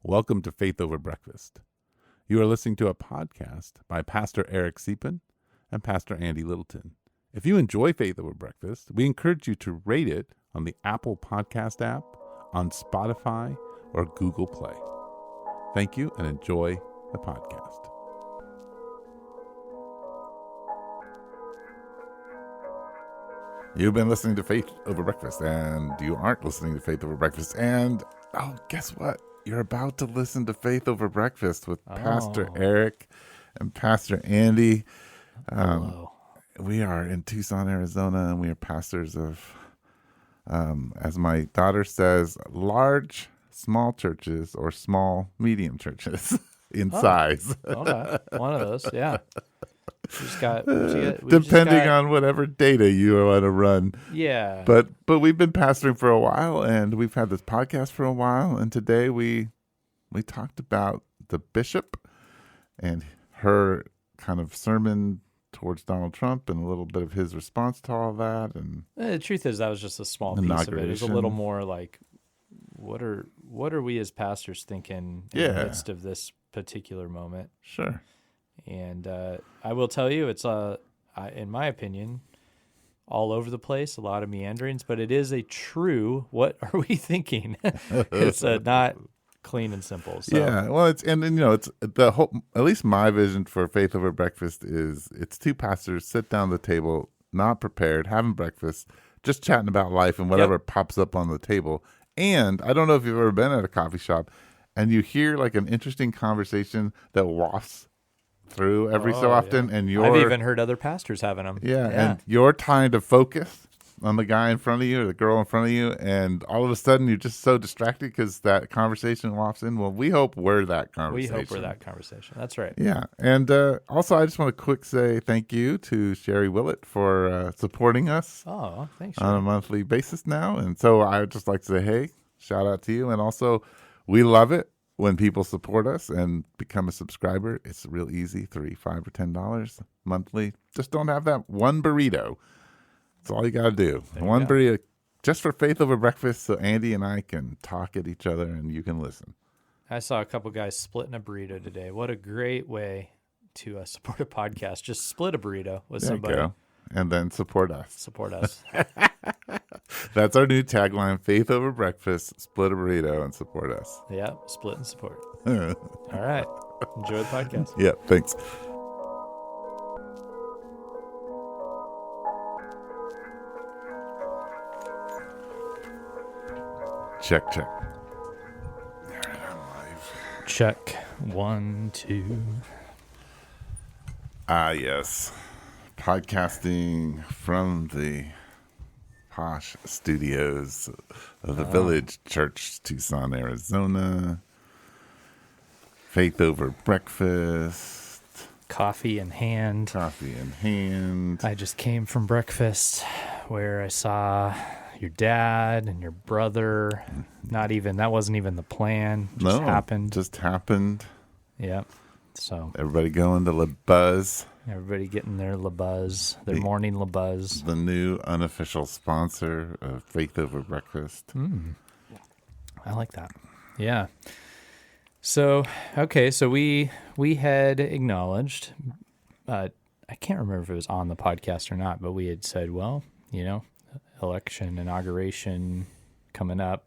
Welcome to Faith Over Breakfast. You are listening to a podcast by Pastor Eric Siepen and Pastor Andy Littleton. If you enjoy Faith Over Breakfast, we encourage you to rate it on the Apple Podcast app, on Spotify, or Google Play. Thank you and enjoy the podcast. You've been listening to Faith Over Breakfast, and you aren't listening to Faith Over Breakfast, and guess what? You're about to listen to Faith Over Breakfast with Pastor Eric and Pastor Andy. Hello. We are in Tucson, Arizona, and we are pastors of, as my daughter says, large, small churches or small, medium churches in size. Okay. One of those, yeah. Depending on whatever data you want to run. Yeah. But we've been pastoring for a while, and we've had this podcast for a while, and today we talked about the bishop and her kind of sermon towards Donald Trump and a little bit of his response to all that. And the truth is that was just a small piece of it. It was a little more like, what are we as pastors thinking in the midst of this particular moment? Sure. And I will tell you, it's, in my opinion, all over the place, a lot of meanderings, but it is a true, what are we thinking? It's not clean and simple. So. Yeah, well, it's the whole, at least my vision for Faith Over Breakfast is it's two pastors sit down at the table, not prepared, having breakfast, just chatting about life and whatever pops up on the table. And I don't know if you've ever been at a coffee shop and you hear like an interesting conversation that wafts through every so often, and I've even heard other pastors having them. Yeah, and you're trying to focus on the guy in front of you or the girl in front of you, and all of a sudden you're just so distracted because that conversation wafts in. Well, we hope we're that conversation. That's right. Yeah, and also I just want to quick say thank you to Sherry Willett for supporting us. Oh, thanks, on a monthly basis now, and so I would just like to say, hey, shout out to you, and also we love it when people support us and become a subscriber. It's real easy, $3, $5, or $10 monthly. Just don't have that one burrito. That's all you got to do. One burrito just for Faith Over Breakfast so Andy and I can talk at each other and you can listen. I saw a couple guys splitting a burrito today. What a great way to support a podcast. Just split a burrito with somebody. There you go. And then support us. Support us. That's our new tagline, Faith Over Breakfast, split a burrito and support us. Yeah, split and support. All right. Enjoy the podcast. Yeah, thanks. Check. All right, I'm live. Check. 1, 2. Yes. Podcasting from the posh studios of the Village Church, Tucson, Arizona. Faith Over Breakfast. Coffee in hand. I just came from breakfast where I saw your dad and your brother. That wasn't even the plan. Just happened. Yep. So everybody going to La Buzz. Everybody getting their La Buzz, their morning La Buzz. The new unofficial sponsor of Faith Over Breakfast. I like that. Yeah. So, okay, so we had acknowledged, I can't remember if it was on the podcast or not, but we had said, well, election, inauguration coming up.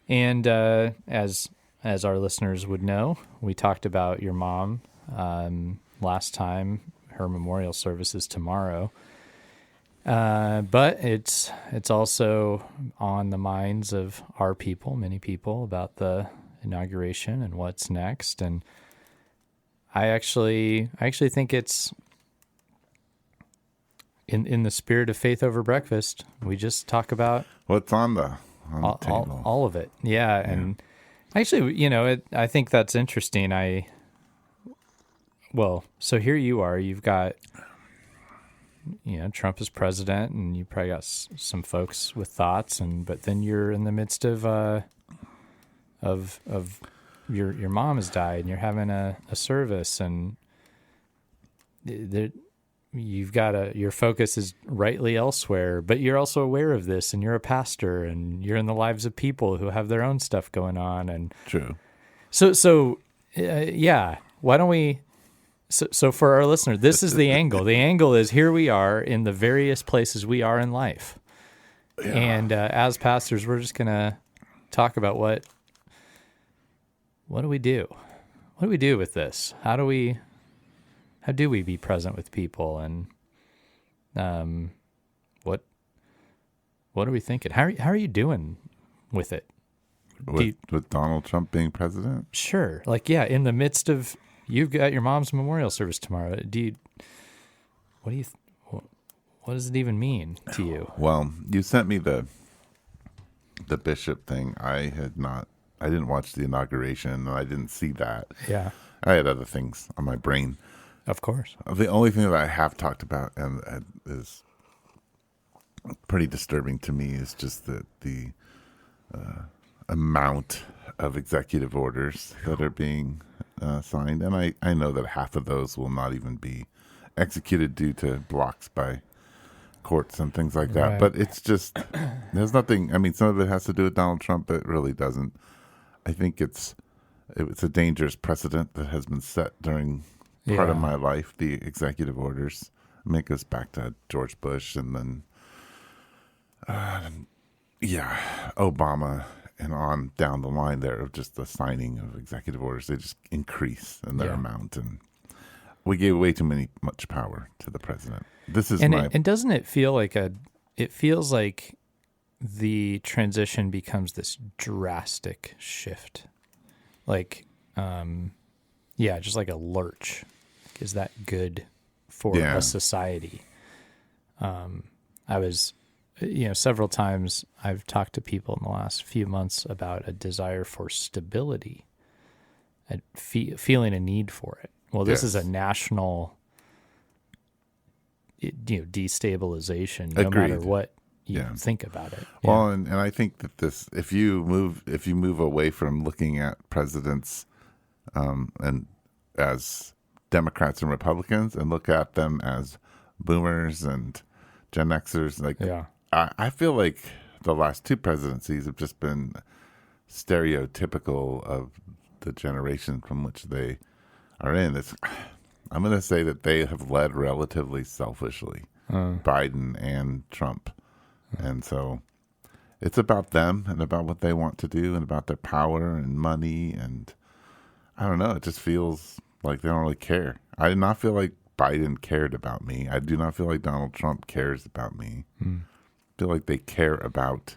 And as our listeners would know, we talked about your mom last time. Her memorial service is tomorrow. But it's also on the minds of our people, many people, about the inauguration and what's next. And I actually think it's in the spirit of Faith Over Breakfast. We just talk about what's on the table. All of it. Yeah. And actually, I think that's interesting. So here you are, you've got, Trump is president and you probably got some folks with thoughts but then you're in the midst of your mom has died and you're having a service and your focus is rightly elsewhere, but you're also aware of this, and you're a pastor, and you're in the lives of people who have their own stuff going on. And True. Yeah. Why don't we? So for our listener, this is the angle. The angle is here we are in the various places we are in life, and as pastors, we're just gonna talk about what do we do? What do we do with this? How do we be present with people, and what are we thinking? How are you doing with it? With Donald Trump being president? Sure. Like, yeah, in the midst of, you've got your mom's memorial service tomorrow. What does it even mean to you? Well, you sent me the bishop thing. I didn't watch the inauguration, and I didn't see that. Yeah. I had other things on my brain. Of course. The only thing that I have talked about and is pretty disturbing to me is just the amount of executive orders that are being signed. And I know that half of those will not even be executed due to blocks by courts and things like that. Right. But it's just, there's nothing, I mean, some of it has to do with Donald Trump, but it really doesn't. I think it's a dangerous precedent that has been set during part of my life, the executive orders. I mean, it goes back to George Bush and then, Obama and on down the line there of just the signing of executive orders. They just increase in their amount. And we gave way too much power to the president. This is and doesn't it feel like it feels like the transition becomes this drastic shift. Like, just like a lurch. Is that good for a society? I was, several times I've talked to people in the last few months about a desire for stability, and feeling a need for it. Well, this is a national, destabilization, no matter what you think about it. Well, and I think that this, if you move away from looking at presidents and as Democrats and Republicans and look at them as boomers and Gen Xers, I feel like the last two presidencies have just been stereotypical of the generation from which they are in. I'm going to say that they have led relatively selfishly, Biden and Trump. And so it's about them and about what they want to do and about their power and money. And I don't know, it just feels like they don't really care. I do not feel like Biden cared about me. I do not feel like Donald Trump cares about me. I feel like they care about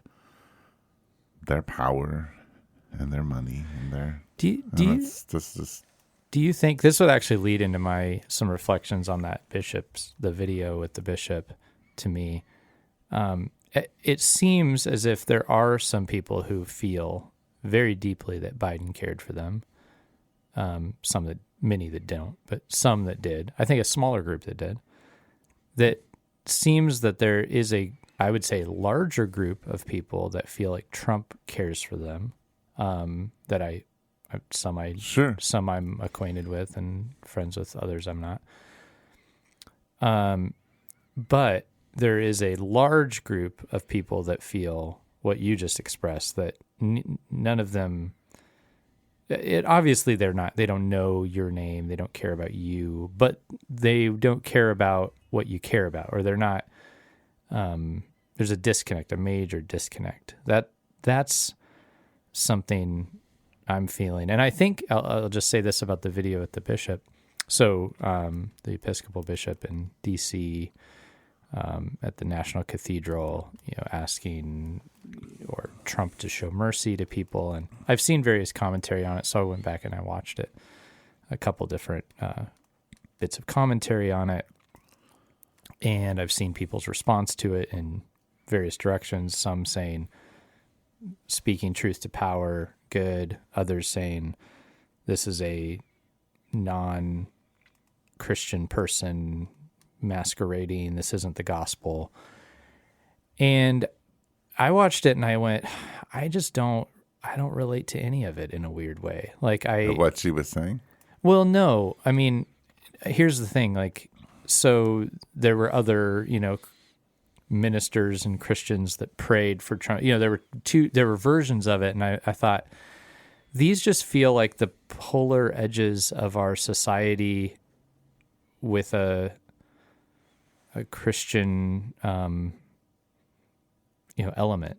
their power and their money and their... Do you think this would actually lead into some reflections on the video with the bishop to me? It seems as if there are some people who feel very deeply that Biden cared for them. Many that don't, but some that did. I think a smaller group that did. That seems that there is I would say, larger group of people that feel like Trump cares for them. Some I'm acquainted with and friends with, others I'm not. But there is a large group of people that feel what you just expressed, that none of them, obviously they don't know your name, they don't care about you, but they don't care about what you care about, or they're not, there's a disconnect, a major disconnect. That's something I'm feeling. And I think I'll just say this about the video with the bishop. So the Episcopal bishop in D.C., at the National Cathedral, asking or Trump to show mercy to people. And I've seen various commentary on it, so I went back and I watched it, a couple different bits of commentary on it. And I've seen people's response to it in various directions, some saying speaking truth to power, good, others saying this is a non-Christian person masquerading, this isn't the gospel. And I watched it and I went, I don't relate to any of it in a weird way. Like what she was saying? Well, no. I mean, here's the thing, like, so there were other, ministers and Christians that prayed for Trump. There were versions of it, and I thought these just feel like the polar edges of our society with a Christian, element.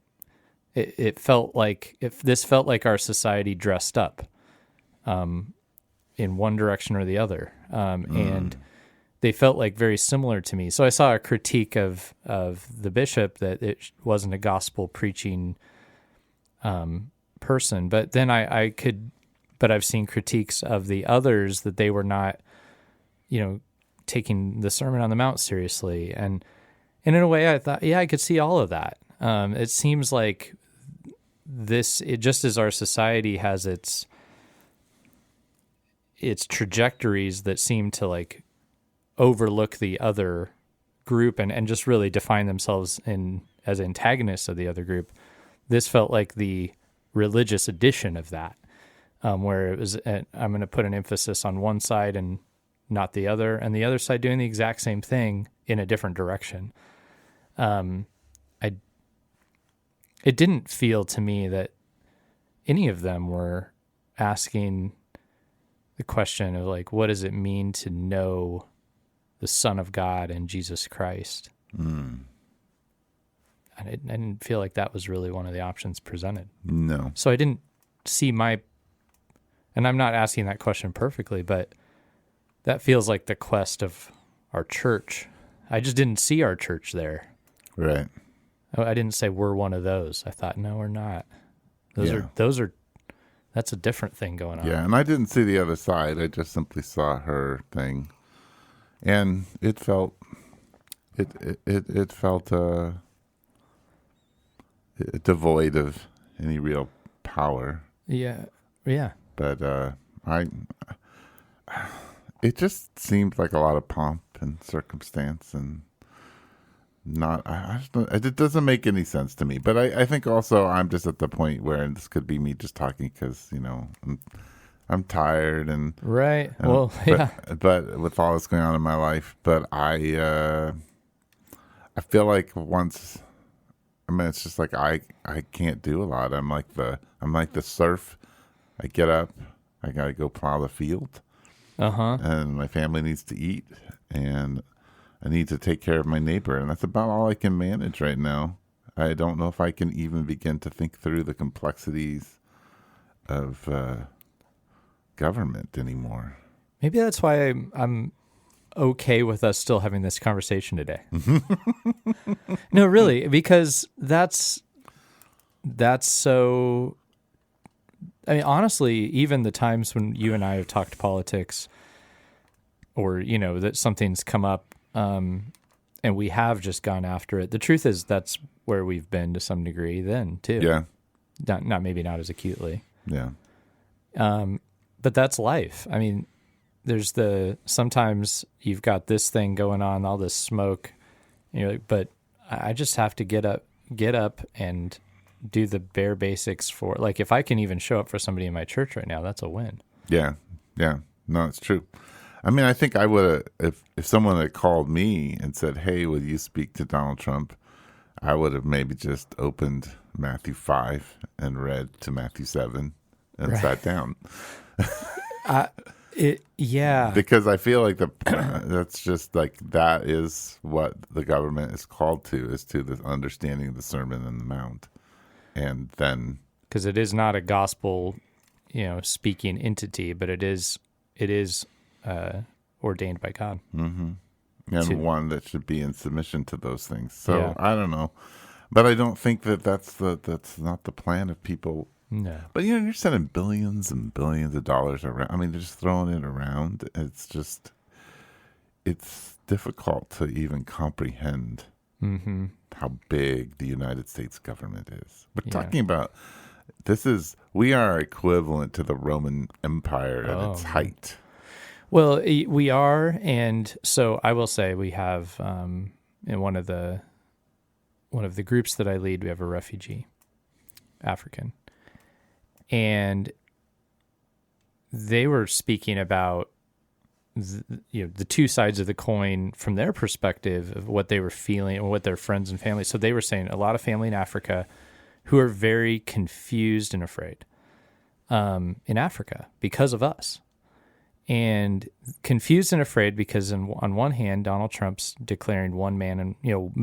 It felt like this felt like our society dressed up, in one direction or the other, and they felt like very similar to me. So I saw a critique of the bishop that it wasn't a gospel preaching person, but then but I've seen critiques of the others that they were not, taking the Sermon on the Mount seriously. And in a way I thought, I could see all of that. It seems like just as our society has its trajectories that seem to like overlook the other group and just really define themselves as antagonists of the other group, this felt like the religious edition of that, where it was, I'm going to put an emphasis on one side and not the other, and the other side doing the exact same thing in a different direction. It didn't feel to me that any of them were asking the question of like, what does it mean to know the Son of God and Jesus Christ? And I didn't feel like that was really one of the options presented. No. So I didn't see and I'm not asking that question perfectly, but that feels like the quest of our church. I just didn't see our church there. Right. I didn't say we're one of those. I thought, no, we're not. That's a different thing going on. Yeah, and I didn't see the other side. I just simply saw her thing, and it felt devoid of any real power. Yeah. But it just seemed like a lot of pomp and circumstance, and it doesn't make any sense to me. But I think also I'm just at the point where, and this could be me just talking because I'm tired and right. But with all that's going on in my life, but I feel like it's just like I can't do a lot. I'm like the surf. I get up, I gotta go plow the field, and my family needs to eat, and I need to take care of my neighbor, and that's about all I can manage right now. I don't know if I can even begin to think through the complexities of government anymore. Maybe that's why I'm okay with us still having this conversation today. No, really, because that's so. I mean, honestly, even the times when you and I have talked politics, or that something's come up, and we have just gone after it. The truth is, that's where we've been to some degree. Then too, yeah, maybe not as acutely, yeah. But that's life. I mean, there's sometimes you've got this thing going on, all this smoke, but I just have to get up and do the bare basics for, like, if I can even show up for somebody in my church right now, that's a win. Yeah. No, it's true. I mean, I think I would have, if someone had called me and said, "Hey, will you speak to Donald Trump?" I would have maybe just opened Matthew 5 and read to Matthew 7 and sat down. Because I feel like that's just like, that is what the government is called to, is to the understanding of the Sermon on the Mount. And then, because it is not a gospel, speaking entity, but it is ordained by God, and one that should be in submission to those things. So I don't know, but I don't think that's not the plan of people. No, but you're sending billions and billions of dollars around. I mean, they're just throwing it around. It's difficult to even comprehend. How big the United States government is. We're talking about, we are equivalent to the Roman Empire at its height. Well, we are, and so I will say we have in one of the groups that I lead, we have a refugee, African, and they were speaking about the two sides of the coin from their perspective of what they were feeling and what their friends and family. So they were saying a lot of family in Africa who are very confused and afraid in Africa because of us. And confused and afraid because on one hand, Donald Trump's declaring one man and,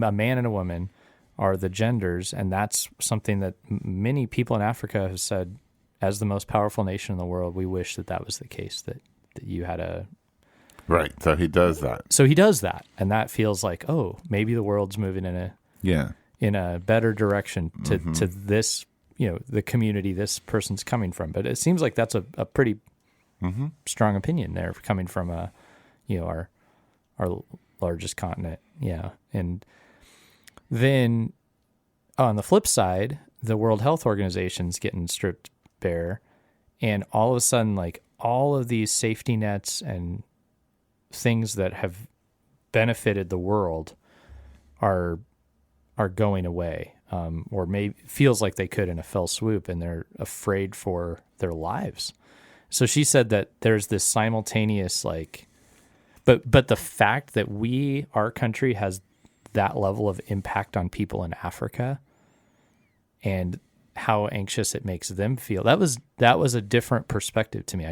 a man and a woman are the genders. And that's something that many people in Africa have said, as the most powerful nation in the world, we wish that was the case, that you had a... Right. So he does that. So he does that. And that feels like, oh, maybe the world's moving in a better direction to this, the community this person's coming from. But it seems like that's a pretty strong opinion there coming from our largest continent. Yeah. And then on the flip side, the World Health Organization's getting stripped bare, and all of a sudden, like, all of these safety nets and things that have benefited the world are going away, or maybe feels like they could in a fell swoop, and they're afraid for their lives. So she said that there's this simultaneous, like, but the fact that our country has that level of impact on people in Africa and how anxious it makes them feel, that was a different perspective to me. I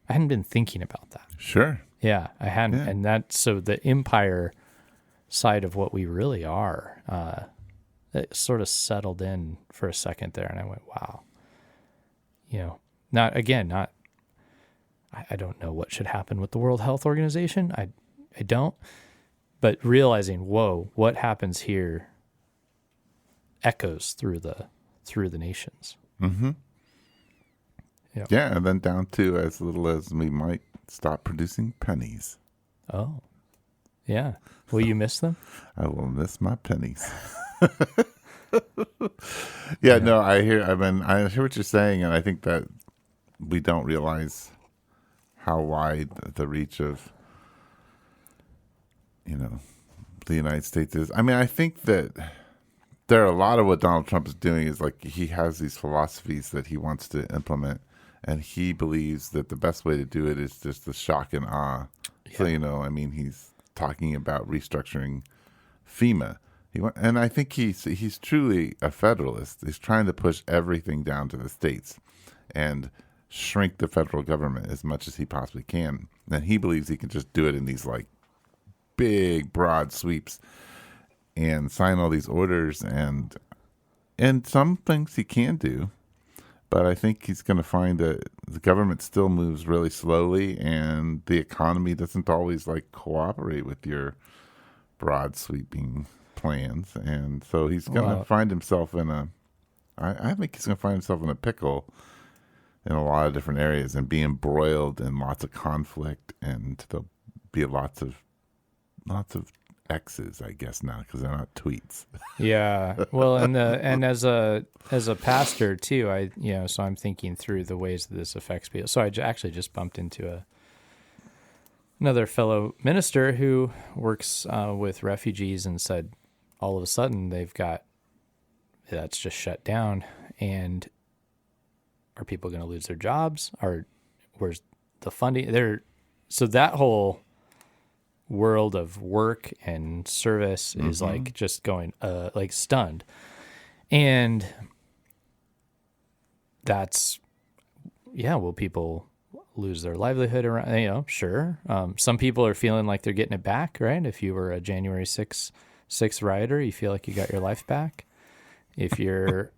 hadn't been thinking about that. Sure. Yeah, I hadn't. Yeah. And so the empire side of what we really are, it sort of settled in for a second there. And I went, wow, I don't know what should happen with the World Health Organization. I don't, but realizing, whoa, what happens here echoes through the nations. Mm-hmm. Yep. Yeah, and then down to as little as we might stop producing pennies. Oh, yeah. Will you miss them? I will miss my pennies. Yeah, no, I hear what you're saying, and I think that we don't realize how wide the reach of, the United States is. I mean, I think that there are a lot of what Donald Trump is doing is like he has these philosophies that he wants to implement, and he believes that the best way to do it is just the shock and awe. Yeah. So, he's talking about restructuring FEMA. And I think he's truly a federalist. He's trying to push everything down to the states and shrink the federal government as much as he possibly can. And he believes he can just do it in these like big, broad sweeps and sign all these orders. And some things he can do, but I think he's going to find that the government still moves really slowly, and the economy doesn't always like cooperate with your broad sweeping plans. And so he's going to find himself I think he's going to find himself in a pickle in a lot of different areas and be embroiled in lots of conflict, and there'll be lots of X's, I guess, now, because they're not tweets. Yeah. Well, and as a pastor too, so I'm thinking through the ways that this affects people. So I actually just bumped into another fellow minister who works with refugees, and said all of a sudden that's just shut down, and are people going to lose their jobs? Where's the funding? So that whole world of work and service is like just going like stunned, and that's will people lose their livelihood around? Sure. Some people are feeling like they're getting it back, right? If you were a January 6th rioter, you feel like you got your life back. If you're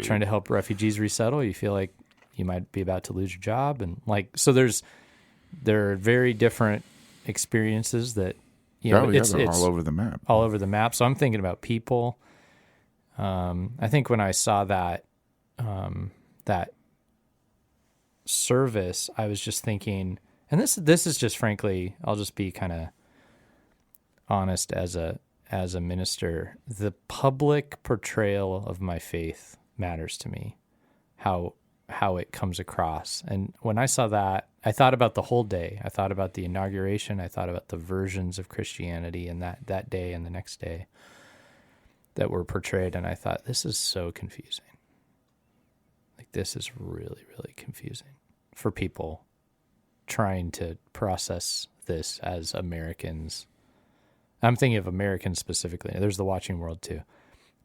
trying to help refugees resettle, you feel like you might be about to lose your job. And so there are very different experiences that, it's all over the map. All over the map. So I'm thinking about people. I think when I saw that service, I was just thinking, and this is just, frankly, I'll just be kind of honest as a minister, the public portrayal of my faith matters to me, how it comes across. And when I saw that, I thought about the whole day. I thought about the inauguration. I thought about the versions of Christianity and that day and the next day that were portrayed. And I thought, this is so confusing. Like, this is really, really confusing for people trying to process this as Americans. I'm thinking of Americans specifically. There's the watching world too,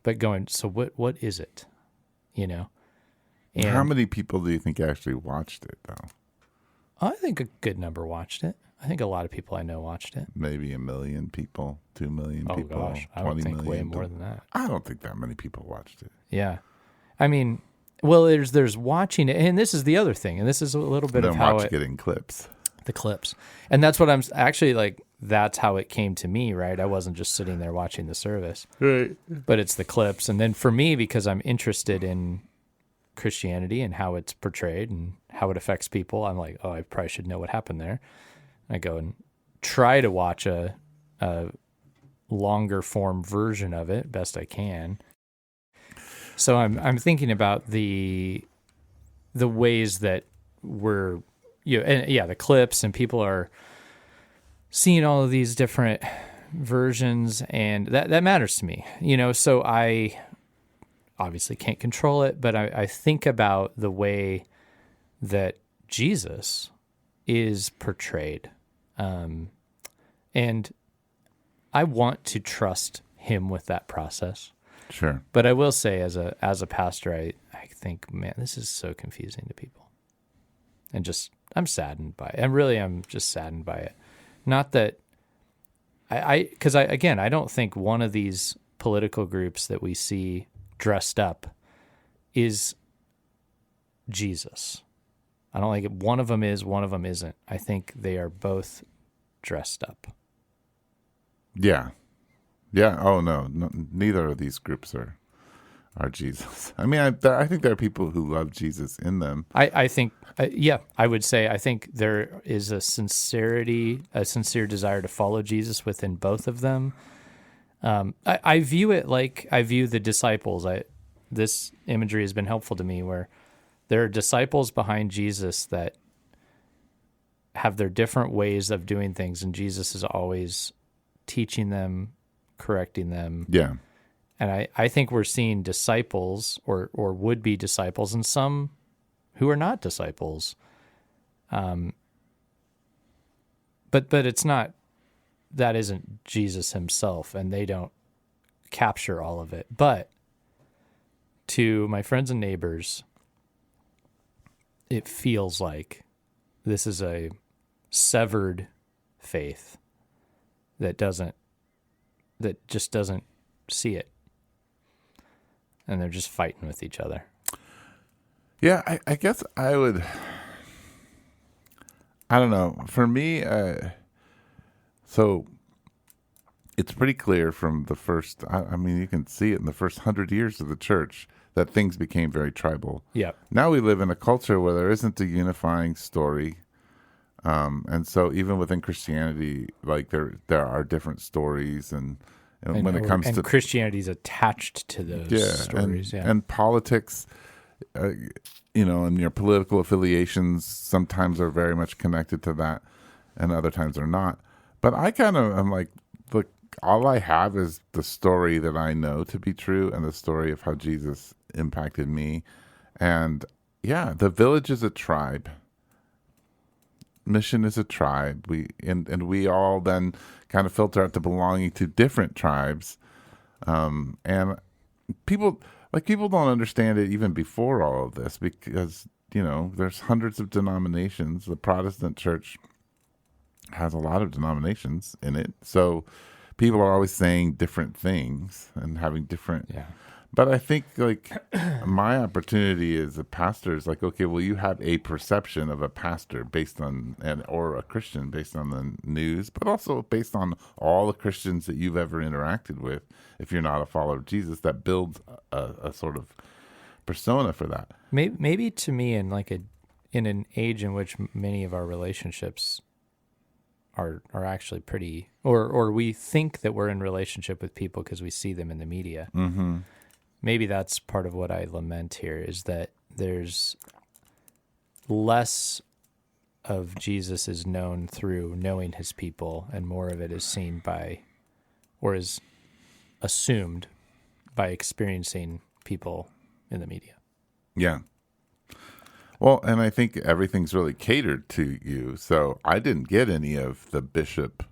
but going, so what is it? You know? And how many people do you think actually watched it though? I think a good number watched it. I think a lot of people I know watched it. Maybe 1 million people, 2 million people. Oh gosh, I would think way more than that. I don't think that many people watched it. Yeah. I mean, well, there's watching it, and this is the other thing, and this is a little bit of how getting clips. The clips. And that's what I'm actually like, that's how it came to me, right? I wasn't just sitting there watching the service. Right. But it's the clips. And then for me, because I'm interested in Christianity and how it's portrayed and how it affects people, I'm like, oh, I probably should know what happened there. I go and try to watch a longer form version of it best I can. So I'm thinking about the ways that we're, and yeah, the clips, and people are seeing all of these different versions, and that matters to me, so I obviously can't control it, but I think about the way that Jesus is portrayed. And I want to trust him with that process. Sure. But I will say as a pastor, I think, man, this is so confusing to people. And just, I'm saddened by it. I'm just saddened by it. Not that because I don't think one of these political groups that we see dressed up is Jesus. I don't think one of them is, one of them isn't. I think they are both dressed up. Yeah. Yeah. Oh, no, neither of these groups are Jesus. I mean, I think there are people who love Jesus in them. I think, I would say I think there is a sincere desire to follow Jesus within both of them. I view it like I view the disciples. This imagery has been helpful to me, where there are disciples behind Jesus that have their different ways of doing things, and Jesus is always teaching them, correcting them. Yeah. And I think we're seeing disciples or would-be disciples, and some who are not disciples. But it's not, that isn't Jesus himself, and they don't capture all of it. But to my friends and neighbors, it feels like this is a severed faith that just doesn't see it. And they're just fighting with each other. Yeah, I guess I don't know. For me, so it's pretty clear from the first, I mean, you can see it in the first 100 years of the church that things became very tribal. Yeah. Now we live in a culture where there isn't a unifying story. And so even within Christianity, like there are different stories, and when it comes to Christianity is attached to those stories, and politics, and your political affiliations sometimes are very much connected to that, and other times are not. But I'm like, look, all I have is the story that I know to be true, and the story of how Jesus impacted me. And yeah, the village is a tribe. Mission is a tribe. We all then kind of filter out to belonging to different tribes, and people don't understand it even before all of this, because there's hundreds of denominations. The Protestant church has a lot of denominations in it, so people are always saying different things and having different. Yeah. But I think like my opportunity as a pastor is like, okay, well, you have a perception of a pastor based on, or a Christian based on the news, but also based on all the Christians that you've ever interacted with. If you're not a follower of Jesus, that builds a sort of persona for that. Maybe to me, in an age in which many of our relationships are actually pretty, or we think that we're in relationship with people because we see them in the media. Mm-hmm. Maybe that's part of what I lament here, is that there's less of Jesus is known through knowing his people, and more of it is seen by, or is assumed by, experiencing people in the media. Yeah. Well, and I think everything's really catered to you. So I didn't get any of the Bishop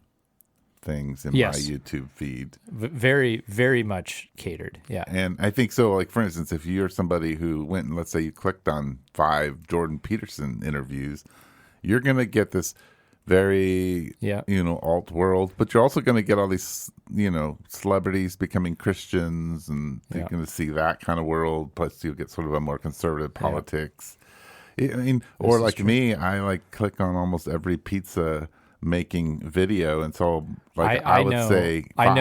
things in my YouTube feed. Very, very much catered. Yeah. And I think so, like, for instance, if you're somebody who went and let's say you clicked on 5 Jordan Peterson interviews, you're going to get this very, alt world, but you're also going to get all these, celebrities becoming Christians, and you're going to see that kind of world. Plus you'll get sort of a more conservative politics. I mean, or like me, I click on almost every pizza making video, and so I would say 5.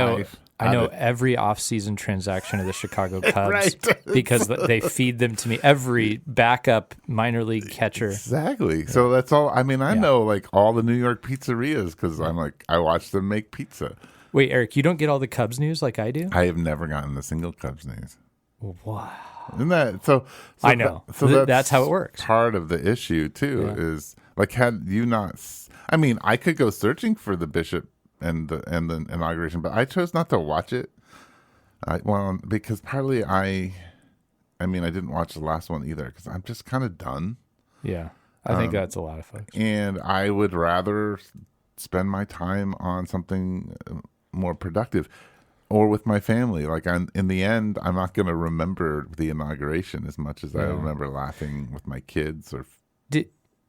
I know every off-season transaction of the Chicago Cubs right. because they feed them to me. Every backup minor league catcher. Exactly. So that's all. I mean, I know all the New York pizzerias because I watch them make pizza. Wait, Eric, you don't get all the Cubs news like I do? I have never gotten a single Cubs news. Wow. Isn't that so? I know. That's how it works. Part of the issue too is had you not. I mean, I could go searching for the Bishop and the inauguration, but I chose not to watch it. Because partly I didn't watch the last one either because I'm just kind of done. Yeah, I think that's a lot of folks. And I would rather spend my time on something more productive, or with my family. In the end, I'm not going to remember the inauguration as much as I remember laughing with my kids or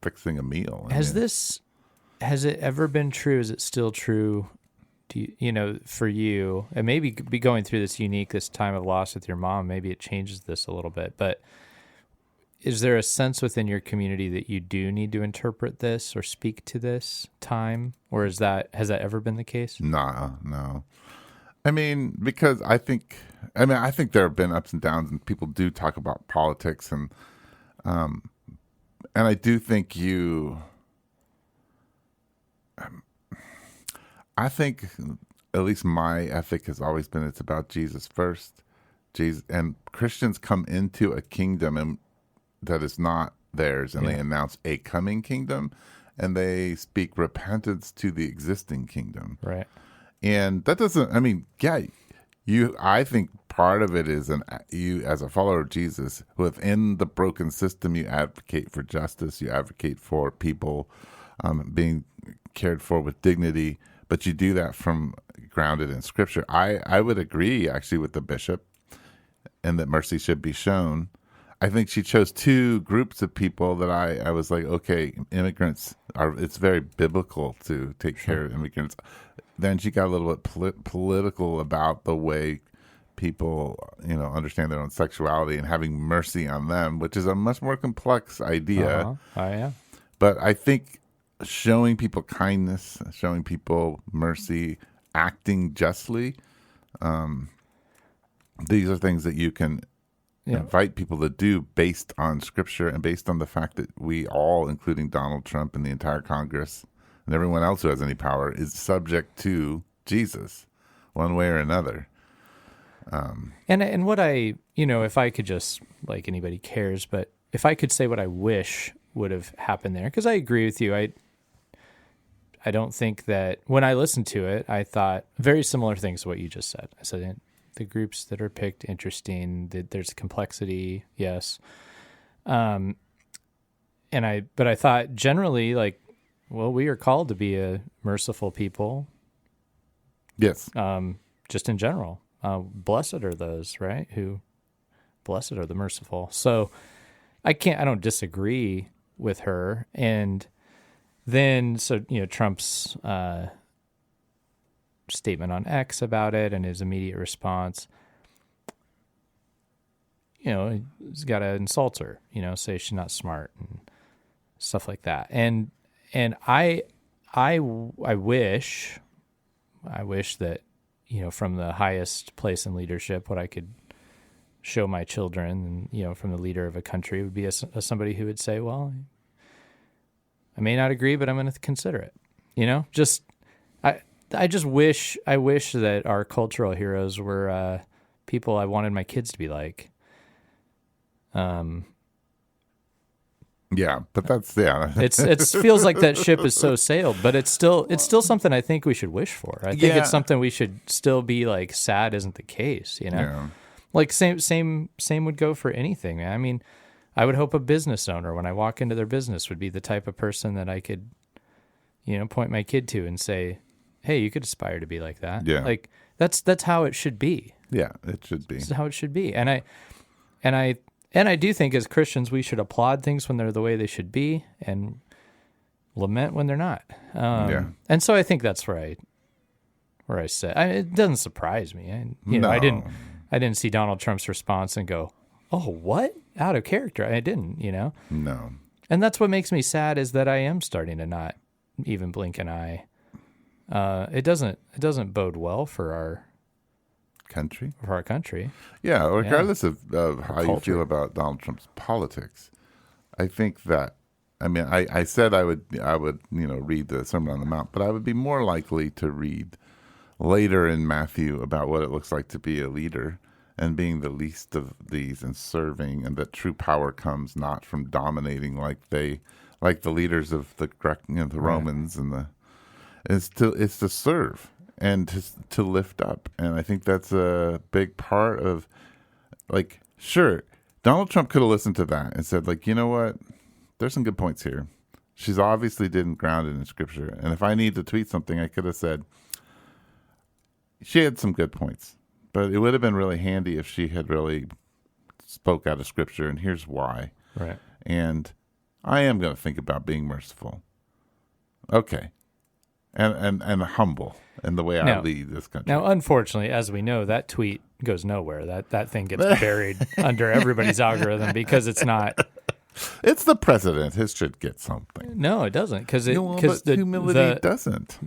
fixing a meal. Has it ever been true? Is it still true? Do for you, and maybe be going through this time of loss with your mom, maybe it changes this a little bit, but is there a sense within your community that you do need to interpret this or speak to this time, or has that ever been the case? No. I mean, because I think there have been ups and downs, and people do talk about politics, and I do think I think at least my ethic has always been it's about Jesus first. Jesus, and Christians come into a kingdom that is not theirs, and they announce a coming kingdom, and they speak repentance to the existing kingdom. Right. And that doesn't. I mean, I think part of it is you as a follower of Jesus, within the broken system, you advocate for justice, you advocate for people being cared for with dignity, but you do that from grounded in Scripture. I would agree actually with the bishop, and that mercy should be shown. I think she chose 2 groups of people that I was like, okay, immigrants it's very biblical to take care of immigrants. Then she got a little bit political about the way people, understand their own sexuality and having mercy on them, which is a much more complex idea. Uh-huh. Oh, yeah. But I think showing people kindness, showing people mercy, acting justly, these are things that you can invite people to do based on Scripture and based on the fact that we all, including Donald Trump and the entire Congress and everyone else who has any power, is subject to Jesus one way or another. And what if I could just, like anybody cares, but if I could say what I wish would have happened there, because I agree with you. I don't think that when I listened to it, I thought very similar things to what you just said. I said the groups that are picked, interesting. There's complexity, yes. But I thought generally, we are called to be a merciful people. Yes. Just in general, blessed are those, right? Blessed are the merciful. So I don't disagree with her. And then, Trump's statement on X about it and his immediate response, he's got to insult her, say she's not smart and stuff like that. And I wish that, from the highest place in leadership, what I could show my children and, from the leader of a country would be somebody who would say, well, I may not agree, but I'm going to consider it. I just wish that our cultural heroes were people I wanted my kids to be like. Yeah, but that's It feels like that ship is so sailed, but it's still something I think we should wish for. I think it's something we should still be sad isn't the case. Yeah. Same would go for anything, man. I mean, I would hope a business owner, when I walk into their business, would be the type of person that I could, point my kid to and say, hey, you could aspire to be like that. Yeah. Like that's how it should be. Yeah, it should be. This is how it should be. And I do think as Christians we should applaud things when they're the way they should be and lament when they're not. And so I think that's where I say it doesn't surprise me. I didn't see Donald Trump's response and go, "Oh, what? Out of character." I didn't, No. And that's what makes me sad is that I am starting to not even blink an eye. It doesn't bode well for our country. Yeah, regardless of how you culture. feel about Donald Trump's politics, I think that I said I would read the Sermon on the Mount, but I would be more likely to read later in Matthew about what it looks like to be a leader and being the least of these and serving, and that true power comes not from dominating like the leaders of the Romans and it's to serve and to lift up. And I think that's a big part of, sure, Donald Trump could have listened to that and said, you know what, there's some good points here. She's obviously didn't ground it in scripture. And if I need to tweet something, I could have said, she had some good points, but it would have been really handy if she had really spoke out of scripture, and here's why. Right. And I am going to think about being merciful. Okay. And humble in the way I lead this country. Now, unfortunately, as we know, that tweet goes nowhere. That thing gets buried under everybody's algorithm because it's not. It's the president. His should get something. No, it doesn't, because the humility doesn't.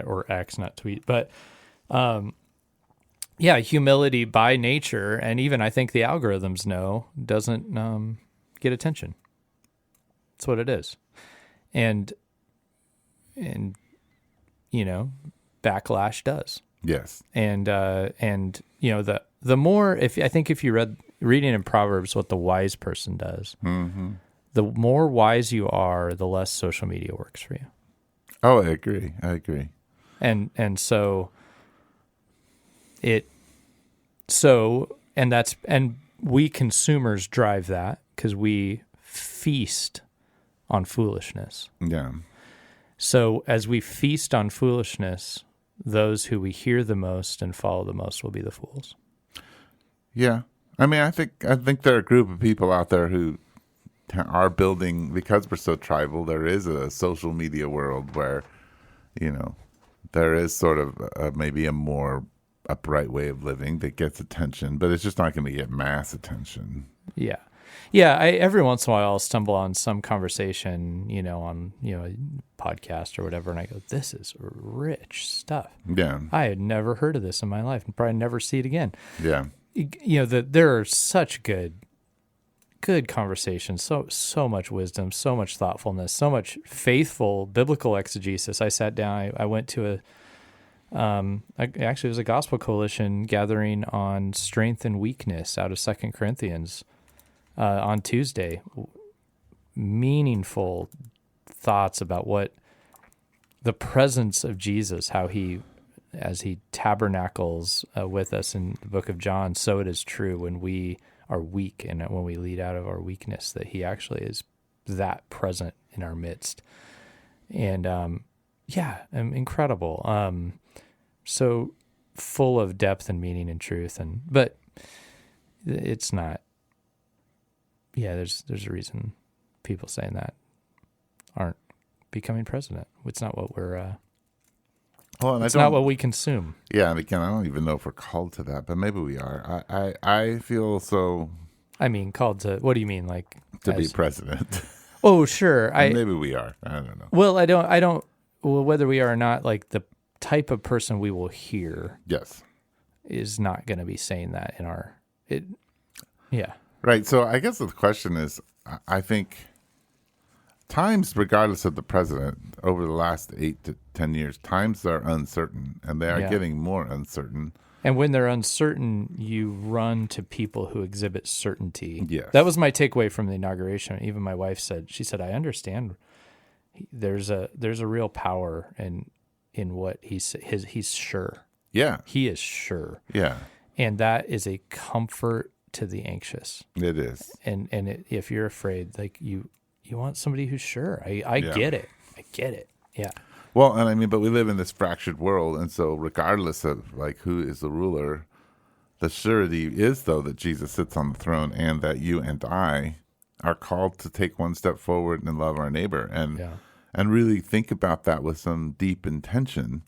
Or X, not tweet, but humility by nature, and even I think the algorithms know, doesn't get attention. That's what it is, and backlash does. Yes, and the more, if you reading in Proverbs what the wise person does, the more wise you are, the less social media works for you. Oh, I agree. And so we consumers drive that because we feast on foolishness. Yeah. So as we feast on foolishness, those who we hear the most and follow the most will be the fools. Yeah. I think there are a group of people out there who are building, because we're so tribal, there is a social media world where, there is sort of maybe a more upright way of living that gets attention, but it's just not going to get mass attention. Yeah. Yeah, every once in a while I'll stumble on some conversation, on a podcast or whatever, and I go, "This is rich stuff." Yeah, I had never heard of this in my life, and probably never see it again. Yeah, there are such good conversations, so much wisdom, so much thoughtfulness, so much faithful biblical exegesis. I sat down. I went to actually it was a gospel coalition gathering on strength and weakness out of 2 Corinthians. On Tuesday, meaningful thoughts about what the presence of Jesus, how as he tabernacles with us in the book of John, so it is true when we are weak and when we lead out of our weakness, that he actually is that present in our midst. And incredible. So full of depth and meaning and truth, but it's not. Yeah, there's a reason people saying that aren't becoming president. It's not what we're. It's not what we consume. Yeah, and again, I don't even know if we're called to that, but maybe we are. I feel so. Called to. What do you mean, to be president? Oh, sure. Maybe we are. I don't know. Well, I don't. Well, whether we are or not, the type of person we will hear. Yes. Is not going to be saying that in our. Yeah. Right. So I guess the question is, I think times, regardless of the president, over the last 8 to 10 years, times are uncertain, and they are getting more uncertain. And when they're uncertain, you run to people who exhibit certainty. Yes. That was my takeaway from the inauguration. Even my wife said, I understand. There's a real power in what he's sure. Yeah. He is sure. Yeah. And that is a comfort to the anxious. It is. And if you're afraid, like you want somebody who's sure. I get it. I get it. Yeah. Well, and I mean, but we live in this fractured world, and so regardless of like who is the ruler, the surety is though that Jesus sits on the throne, and that you and I are called to take one step forward and love our neighbor, and really think about that with some deep intention.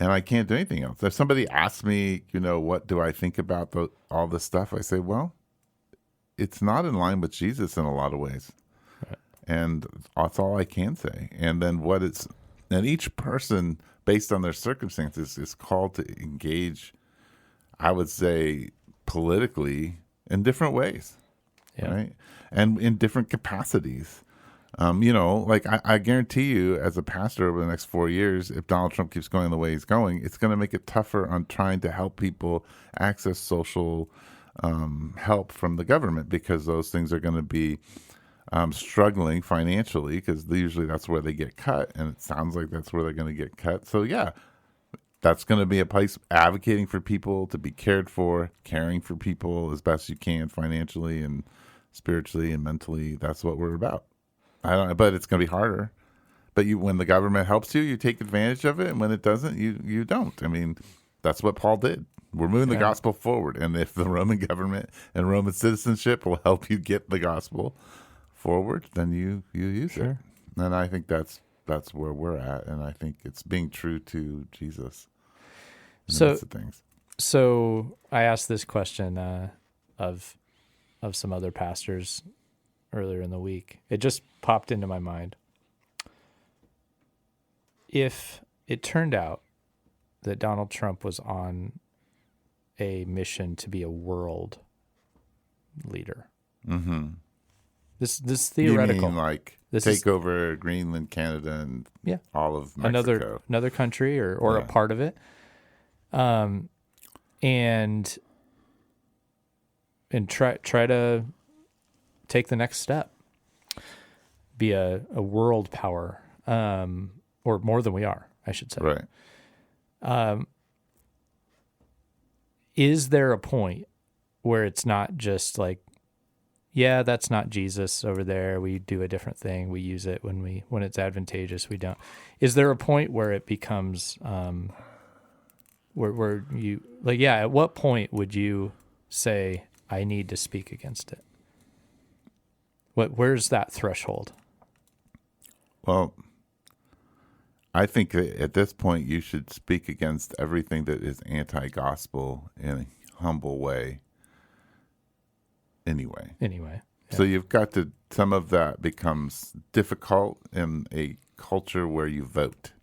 And I can't do anything else. If somebody asks me, what do I think about all this stuff? I say, well, it's not in line with Jesus in a lot of ways. Right. And that's all I can say. And then and each person, based on their circumstances, is called to engage, I would say, politically in different ways. Yeah. Right? And in different capacities. I guarantee you, as a pastor over the next 4 years, if Donald Trump keeps going the way he's going, it's going to make it tougher on trying to help people access social help from the government, because those things are going to be struggling financially, because usually that's where they get cut, and it sounds like that's where they're going to get cut. So, yeah, that's going to be a place advocating for people to be cared for, caring for people as best you can financially and spiritually and mentally. That's what we're about. But it's going to be harder. But when the government helps you, you take advantage of it, and when it doesn't, you don't. I mean, that's what Paul did. We're moving the gospel forward, and if the Roman government and Roman citizenship will help you get the gospel forward, then you use it. And I think that's where we're at, and I think it's being true to Jesus. So I asked this question of some other pastors earlier in the week. It just popped into my mind. If it turned out that Donald Trump was on a mission to be a world leader, this theoretical, you mean take over Greenland, Canada, and all of Mexico, another country or a part of it, and try to take the next step, be a world power, or more than we are, I should say. Right. Is there a point where it's not just like, yeah, that's not Jesus over there, we do a different thing, we use it when it's advantageous, we don't. Is there a point where it becomes where you at what point would you say, I need to speak against it? Where's that threshold? Well, I think at this point you should speak against everything that is anti-gospel in a humble way. Anyway. Yeah. So you've got to, some of that becomes difficult in a culture where you vote.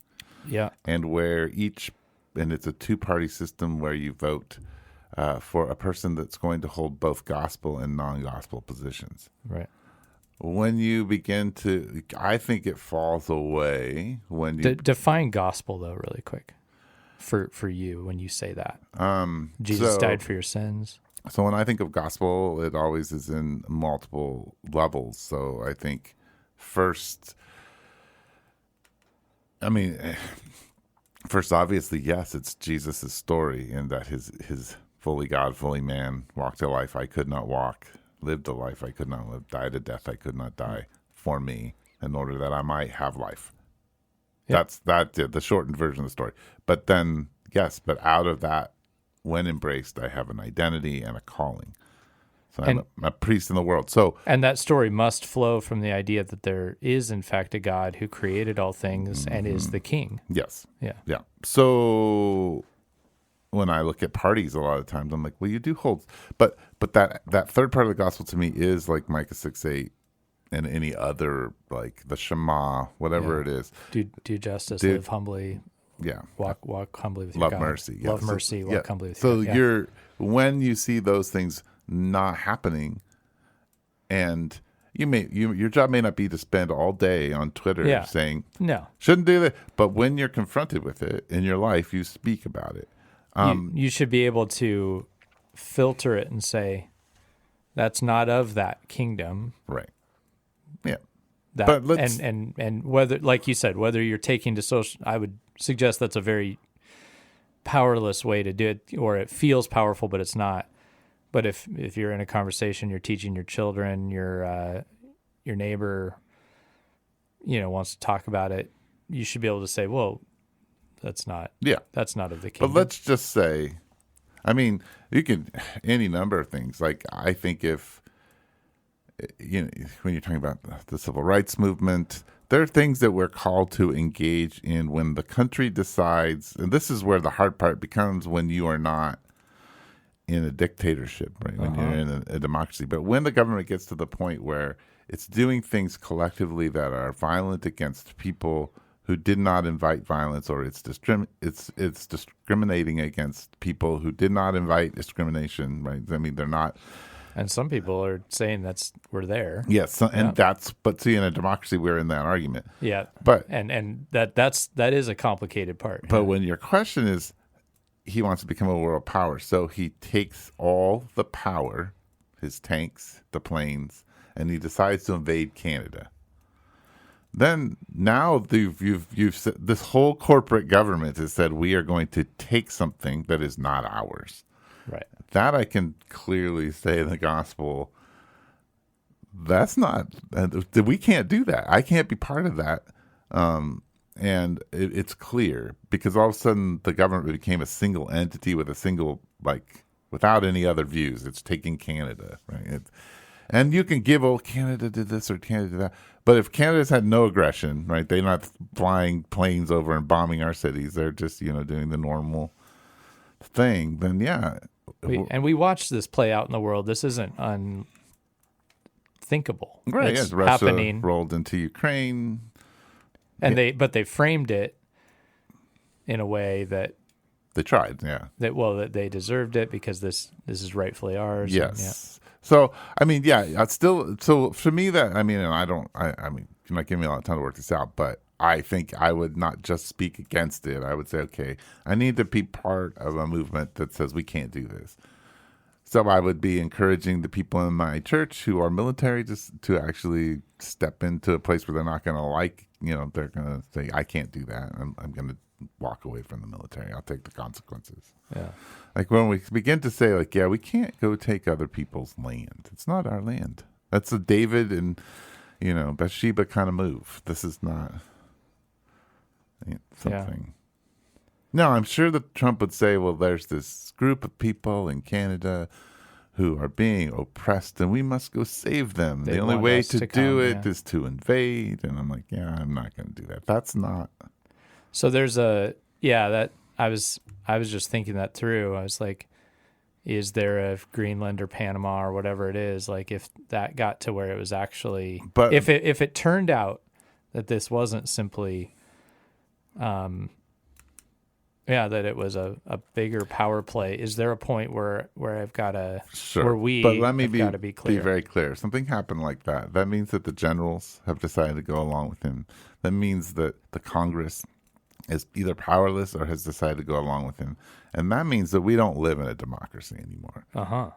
Yeah. And and it's a two-party system where you vote for a person that's going to hold both gospel and non-gospel positions. Right. When you begin to, I think it falls away when you define gospel though, really quick, for you when you say that. Jesus died for your sins. So when I think of gospel, it always is in multiple levels. So I think first, obviously, yes, it's Jesus' story, and that his fully God, fully man, walked a life I could not walk, lived a life I could not live, died a death I could not die for me, in order that I might have life. Yep. That's the shortened version of the story. But then, yes, but out of that, when embraced, I have an identity and a calling. So I'm a priest in the world. And that story must flow from the idea that there is, in fact, a God who created all things and is the king. Yes. Yeah. Yeah. So when I look at parties, a lot of times I'm like, well, you do hold, but that third part of the gospel to me is like Micah 6:8 and any other, like the Shema, whatever it is. Do justice, live humbly. Yeah. Walk humbly with love your God. mercy. Love mercy. Walk humbly with your God. So when you see those things not happening, and your job may not be to spend all day on Twitter saying no, shouldn't do that, but when you're confronted with it in your life, you speak about it. You should be able to filter it and say, that's not of that kingdom. Right. Yeah. But and whether, like you said, whether you're taking to social, I would suggest that's a very powerless way to do it, or it feels powerful, but it's not. But if you're in a conversation, you're teaching your children, your neighbor, wants to talk about it, you should be able to say, well, that's not of the kingdom. But let's just say, I mean, you can any number of things. Like I think if when you're talking about the civil rights movement, there are things that we're called to engage in when the country decides, and this is where the hard part becomes when you are not in a dictatorship, right? When you're in a democracy. But when the government gets to the point where it's doing things collectively that are violent against people who did not invite violence, or it's discriminating against people who did not invite discrimination, right? I mean, they're not. And some people are saying we're there. Yes, but see, in a democracy, we're in that argument. Yeah, but and that is a complicated part. But when your question is, he wants to become a world power, so he takes all the power, his tanks, the planes, and he decides to invade Canada. Then now you've said, this whole corporate government has said we are going to take something that is not ours. Right. That I can clearly say in the gospel, that's not, we can't do that. I can't be part of that. And it's clear because all of a sudden the government became a single entity with a single, without any other views. It's taking Canada, right? And you can give, Canada did this or Canada did that. But if Canada's had no aggression, right, they're not flying planes over and bombing our cities. They're just, doing the normal thing, then yeah. We watched this play out in the world. This isn't unthinkable. Right, it's Russia happening. Rolled into Ukraine. And they framed it in a way that they tried, yeah. That they deserved it because this is rightfully ours. Yes. And, yeah. So I mean, yeah, it's still. So for me, that I mean, and I mean, you're not giving me a lot of time to work this out, but I think I would not just speak against it. I would say, okay, I need to be part of a movement that says we can't do this. So I would be encouraging the people in my church who are military just to actually step into a place where they're not going to they're going to say, I can't do that. I'm going to walk away from the military. I'll take the consequences. Yeah. Like when we begin to say, we can't go take other people's land. It's not our land. That's a David and, Bathsheba kind of move. This is not something. Yeah. No, I'm sure that Trump would say, well, there's this group of people in Canada who are being oppressed and we must go save them. The only way to do it is to invade. And I'm like, yeah, I'm not going to do that. That's not. So there's that I was just thinking that through. I was like, is there a Greenland or Panama or whatever it is? Like if that got to where it was actually, but if it turned out that this wasn't simply, that it was a bigger power play, is there a point where I've got to, where we but let me got to be clear? Be very clear. Something happened like that. That means that the generals have decided to go along with him. That means that the Congress is either powerless or has decided to go along with him. And that means that we don't live in a democracy anymore.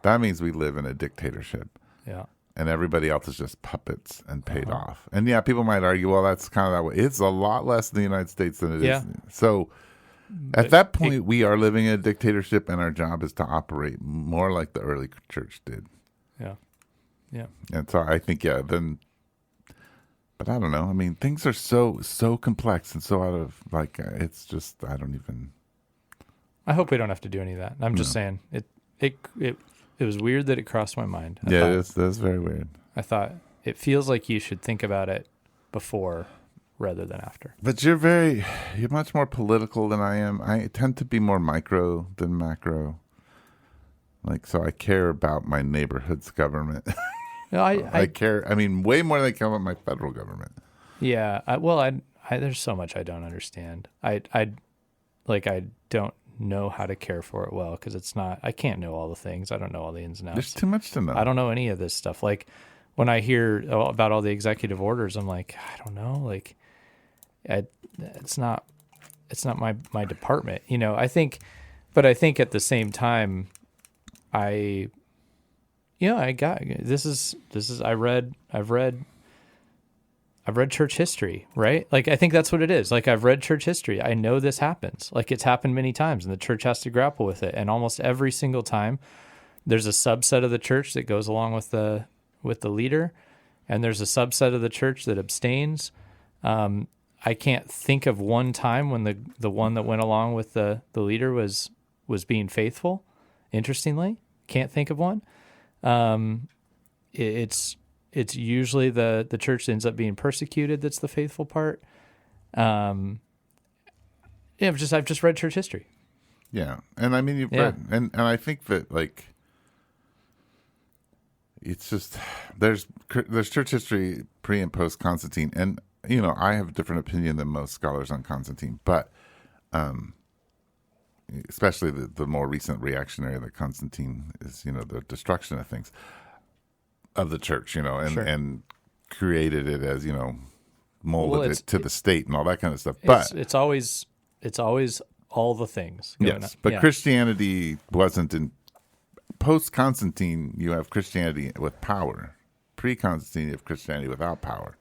That means we live in a dictatorship. Yeah. And everybody else is just puppets and paid off. And yeah, people might argue, well, that's kind of that way. It's a lot less in the United States than it is. So at that point, we are living in a dictatorship and our job is to operate more like the early church did. Yeah. Yeah. And so I think, but I don't know. I mean, things are so complex and so out of it's just I don't even. I hope we don't have to do any of that. I'm just saying it was weird that it crossed my mind. That's very weird. I thought it feels like you should think about it before rather than after. But you're much more political than I am. I tend to be more micro than macro. So I care about my neighborhood's government. No, I care. I mean, way more than I care about my federal government. Yeah. There's so much I don't understand. I don't know how to care for it well because it's not. I can't know all the things. I don't know all the ins and outs. There's too much to know. I don't know any of this stuff. Like when I hear about all the executive orders, I'm like, I don't know. It's not my department. I think at the same time, I've read church history, right? I think that's what it is. I've read church history. I know this happens. It's happened many times and the church has to grapple with it. And almost every single time there's a subset of the church that goes along with the leader, and there's a subset of the church that abstains. I can't think of one time when the one that went along with the leader was being faithful. Interestingly, can't think of one. It's usually the church that ends up being persecuted that's the faithful part. I've just read church history. Yeah, and I mean you've read, and I think that like it's just there's church history pre and post Constantine, and I have a different opinion than most scholars on Constantine, but especially the more recent reactionary that Constantine is, the destruction of things of the church, and Sure. and created it as molded it to the state and all that kind of stuff. But But it's always all the things going yes, on. but Yeah. Christianity wasn't in post Constantine. You have Christianity with power. Pre Constantine, you have Christianity without power.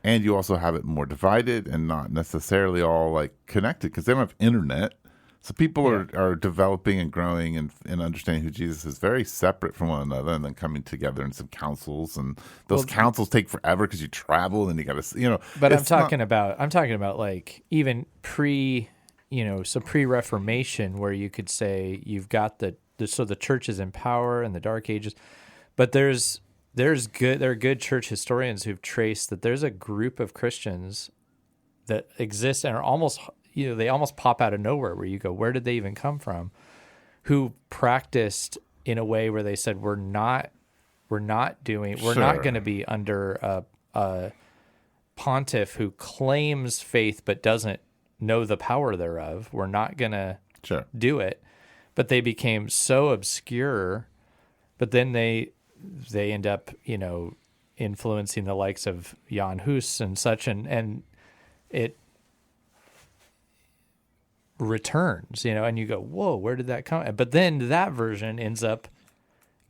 And you also have it more divided and not necessarily all like connected because they don't have internet. So people are developing and growing and understanding who Jesus is very separate from one another, and then coming together in some councils. And those councils take forever because you travel and you got to, But I'm talking about like even pre-Reformation, where you could say you've got the church is in power in the Dark Ages, but there are good church historians who've traced that there's a group of Christians that exist and are almost they almost pop out of nowhere, where you go, where did they even come from? Who practiced in a way where they said we're not going to be under a pontiff who claims faith but doesn't know the power thereof. We're not going to do it. But they became so obscure, but then they end up, influencing the likes of Jan Hus and such, and it returns, and you go, whoa, where did that come? But then that version ends up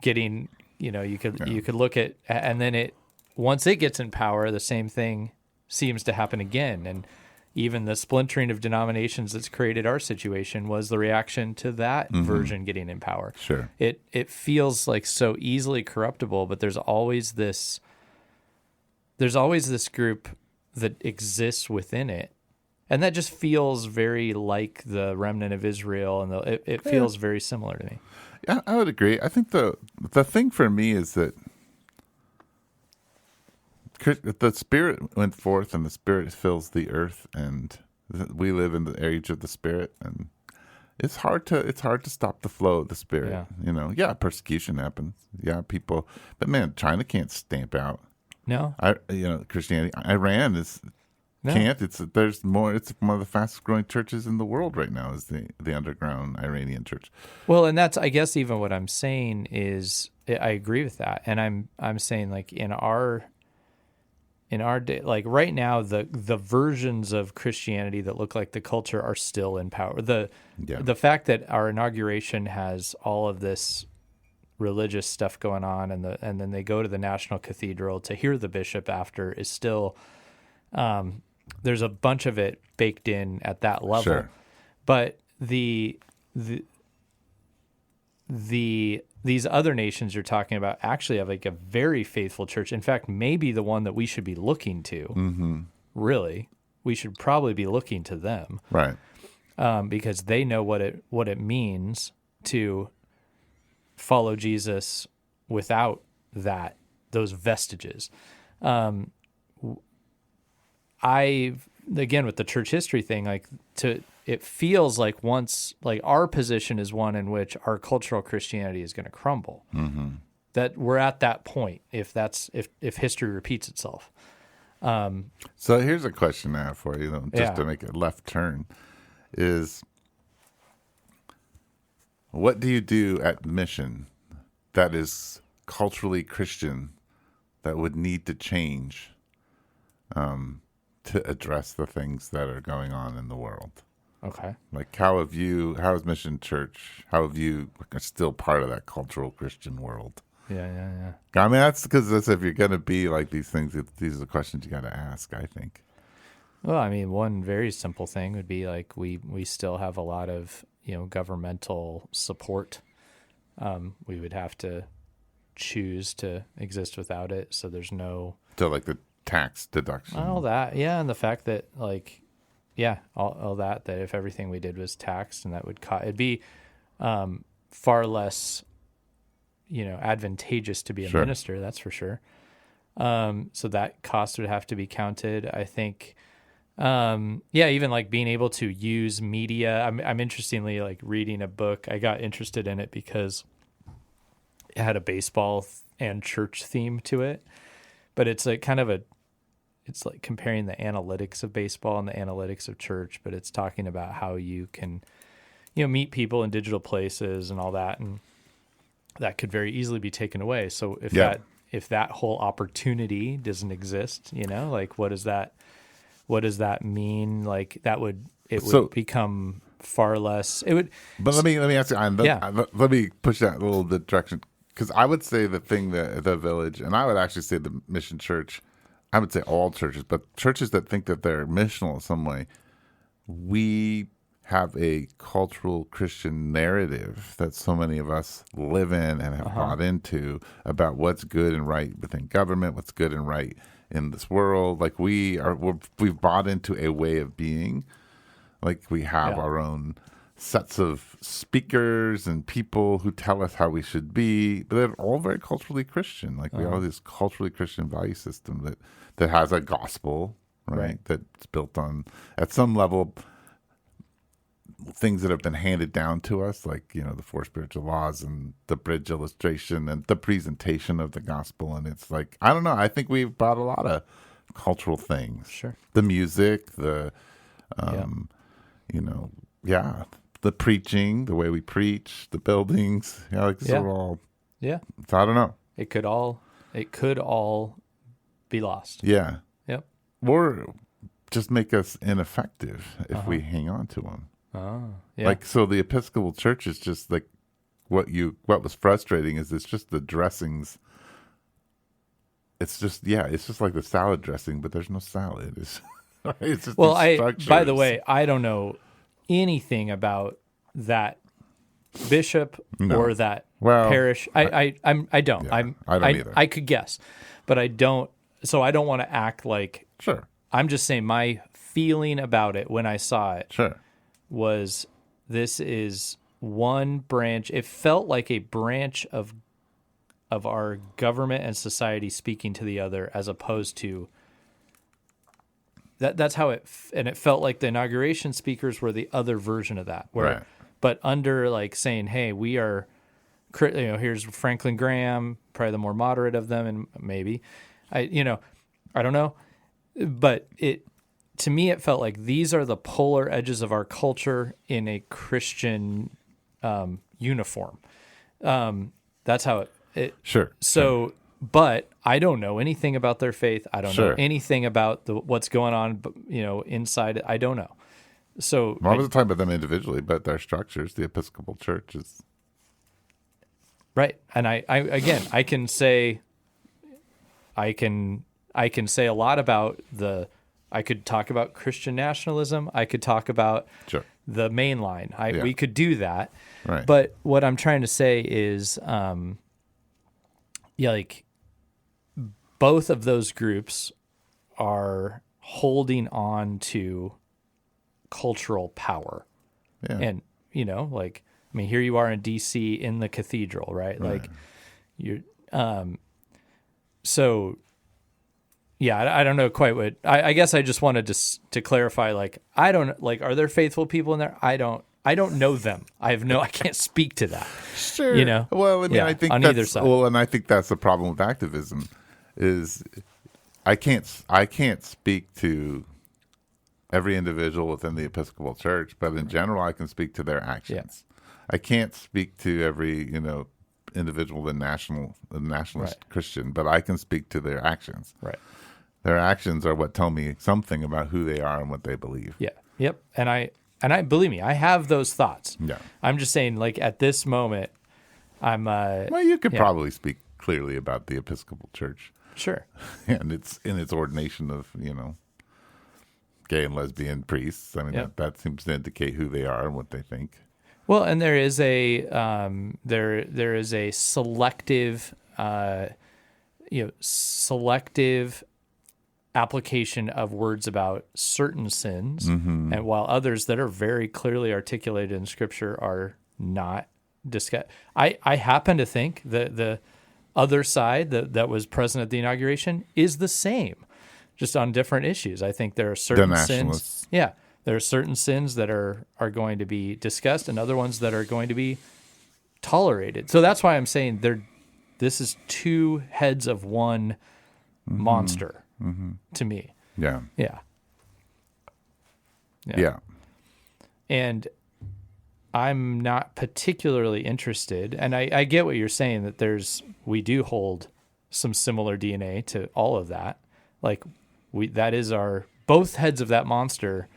getting, you could look at, and then once it gets in power, the same thing seems to happen again. And even the splintering of denominations that's created our situation was the reaction to that version getting in power. Sure. It feels like so easily corruptible, but there's always this group that exists within it. And that just feels very like the remnant of Israel, and it feels very similar to me. Yeah, I would agree. I think the thing for me is that the Spirit went forth, and the Spirit fills the earth, and we live in the age of the Spirit, and it's hard to stop the flow of the Spirit. Yeah. Persecution happens. Yeah, people, but man, China can't stamp out. No, Christianity. Iran can't. There's more. It's one of the fastest growing churches in the world right now. Is the underground Iranian church. Well, and that's, I guess, even what I'm saying is I agree with that, and I'm saying like in our day, like right now, the versions of Christianity that look like the culture are still in power. The fact that our inauguration has all of this religious stuff going on, and then they go to the National Cathedral to hear the bishop after is still. There's a bunch of it baked in at that level, Sure. But these other nations you're talking about actually have like a very faithful church. In fact, maybe the one that we should be looking to. Mm-hmm. Really, we should probably be looking to them, Right? because they know what it means to follow Jesus without those vestiges. Again, with the church history thing, it feels like once, like our position is one in which our cultural Christianity is going to crumble. Mm-hmm. That we're at that point if history repeats itself. So here's a question I have for you, just to make a left turn, is what do you do at Mission that is culturally Christian that would need to change? To address the things that are going on in the world. Okay. Like how is Mission Church, how have you still part of that cultural Christian world? Yeah. I mean, that's because if you're going to be like these things, these are the questions you got to ask, I think. Well, I mean, one very simple thing would be like we still have a lot of, governmental support We would have to choose to exist without it. So there's no... So like the tax deduction. All that, yeah, and the fact that like, yeah, all that if everything we did was taxed, and that would it'd be far less, advantageous to be a minister. That's for sure. So that cost would have to be counted. I think, even like being able to use media. I'm interestingly like reading a book. I got interested in it because it had a baseball and church theme to it, but it's like it's like comparing the analytics of baseball and the analytics of church, but it's talking about how you can, meet people in digital places and all that. And that could very easily be taken away. So if that whole opportunity doesn't exist, like what does that mean? Like it would become far less. It would. But let me ask you. Let me push that a little bit direction, because I would say the thing that the Village, and I would actually say the Mission Church. I would say all churches, but churches that think that they're missional in some way, we have a cultural Christian narrative that so many of us live in and have bought into about what's good and right within government, what's good and right in this world. Like we've bought into a way of being. Like we have our own sets of speakers and people who tell us how we should be, but they're all very culturally Christian. Like we have this culturally Christian value system that has a gospel, right? That's built on, at some level, things that have been handed down to us, like, the 4 spiritual laws and the bridge illustration and the presentation of the gospel. And it's like, I don't know, I think we've bought a lot of cultural things. Sure. The music, the, the preaching, the way we preach, the buildings, all. Yeah. So I don't know. It could all be lost. Yeah. Yep. Or just make us ineffective if we hang on to them. Oh, yeah. Like, so the Episcopal Church is just like what was frustrating is it's just the dressings. It's just like the salad dressing, but there's no salad. It's just by the way, I don't know anything about that bishop or that parish. I don't. I don't either. I could guess, but I don't. So I don't want to act like. Sure. I'm just saying my feeling about it when I saw it. Sure. Was this is one branch. It felt like a branch of our government and society speaking to the other, as opposed to that's how it. And it felt like the inauguration speakers were the other version of that. But under like saying, hey, we are, here's Franklin Graham, probably the more moderate of them, and maybe, I don't know, but to me, it felt like these are the polar edges of our culture in a Christian uniform. That's how it. Sure. So, but I don't know anything about their faith. I don't know anything about what's going on, inside it. I don't know. So I wasn't talking about them individually, but their structures. The Episcopal Church is right, and I can say a lot about I could talk about Christian nationalism. I could talk about the main line. We could do that. Right. But what I'm trying to say is, like both of those groups are holding on to cultural power. Yeah. And, here you are in DC in the cathedral, right? Like you're, so yeah, I don't know quite what, I guess I just wanted to clarify, like, I don't, like, are there faithful people in there? I don't know them. I can't speak to that. Sure. Well, I think on that's, either side. Well, and I think that's the problem with activism is I can't speak to every individual within the Episcopal Church, but in general, I can speak to their actions. Yeah. I can't speak to every, individual, the nationalist Christian, but I can speak to their actions. Right. Their actions are what tell me something about who they are and what they believe. Yeah. Yep. And I believe me, I have those thoughts. Yeah. I'm just saying, like, at this moment, I'm. Well, you could probably speak clearly about the Episcopal Church. Sure. And its ordination of gay and lesbian priests. I mean, that seems to indicate who they are and what they think. Well, and there is a there is a selective selective application of words about certain sins, and while others that are very clearly articulated in Scripture are not discussed. I happen to think that the other side that was present at the inauguration is the same, just on different issues. I think there are certain sins. Yeah, there are certain sins that are going to be discussed, and other ones that are going to be tolerated. So that's why I'm saying this is two heads of one monster to me. Yeah. Yeah. Yeah. And I'm not particularly interested, and I get what you're saying, that we do hold some similar DNA to all of that. Like that is both heads of that monster.